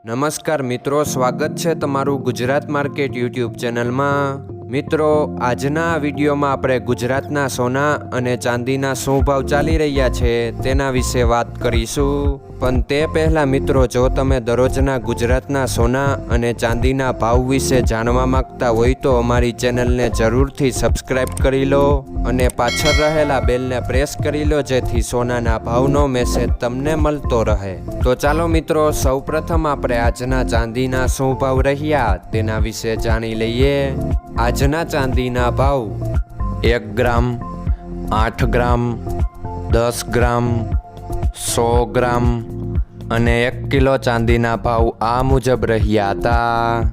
નમસ્કાર મિત્રો, સ્વાગત છે તમારું ગુજરાત માર્કેટ યુટ્યુબ ચેનલમાં। મિત્રો, આજના વિડીયોમાં આપણે ગુજરાતના સોના અને ચાંદીના શું ભાવ ચાલી રહ્યા છે તેના વિશે વાત કરીશું। પણ તે પહેલાં મિત્રો, જો તમે દરરોજના ગુજરાતના સોના અને ચાંદીના ભાવ વિશે જાણવા માંગતા હોય તો અમારી ચેનલને જરૂરથી સબસ્ક્રાઈબ કરી લો અને પાછળ રહેલા બેલને પ્રેસ કરી લો, જેથી સોનાના ભાવનો મેસેજ તમને મળતો રહે। તો ચાલો મિત્રો, સૌપ્રથમ આપણે આજના ચાંદીના શું ભાવ રહ્યા તેના વિશે જાણી લઈએ। આજના ચાંદીના ભાવ 1 ગ્રામ, 8 ગ્રામ, 10 ગ્રામ, 100 ગ્રામ અને 1 કિલો ચાંદીના ભાવ આ મુજબ રહ્યા હતા।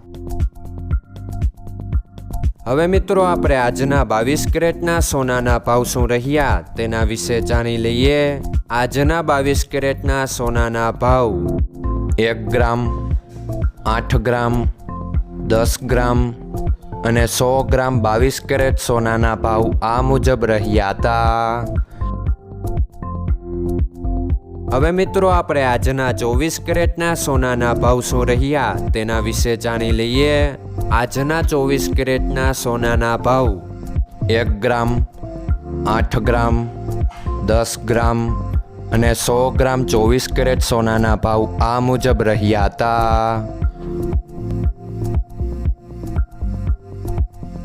હવે મિત્રો, આપણે આજના 22 કેરેટના સોનાના ભાવ શું રહ્યા તેના વિશે જાણી લઈએ। આજના 22 કેરેટના સોનાના ભાવ 1 ગ્રામ, 8 ગ્રામ, 10 ગ્રામ અને 100 ગ્રામ 22 કેરેટ સોનાના ભાવ આ મુજબ રહ્યા હતા। હવે મિત્રો, આપણે આજના 24 કેરેટના સોનાના ભાવ શું રહ્યા તેના વિશે જાણી લઈએ। આજના 24 કેરેટના સોનાના ભાવ 1 ગ્રામ, 8 ગ્રામ, 10 ગ્રામ અને 100 ગ્રામ 24 કેરેટ સોનાના ભાવ આ મુજબ રહ્યા હતા।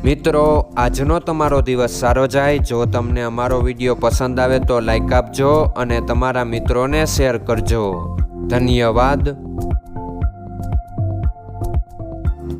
મિત્રો, આજનો તમારો દિવસ સારો જાય। જો તમને અમારો વિડીયો પસંદ આવે તો લાઈક આપજો અને તમારા મિત્રોને શેર કરજો। ધન્યવાદ।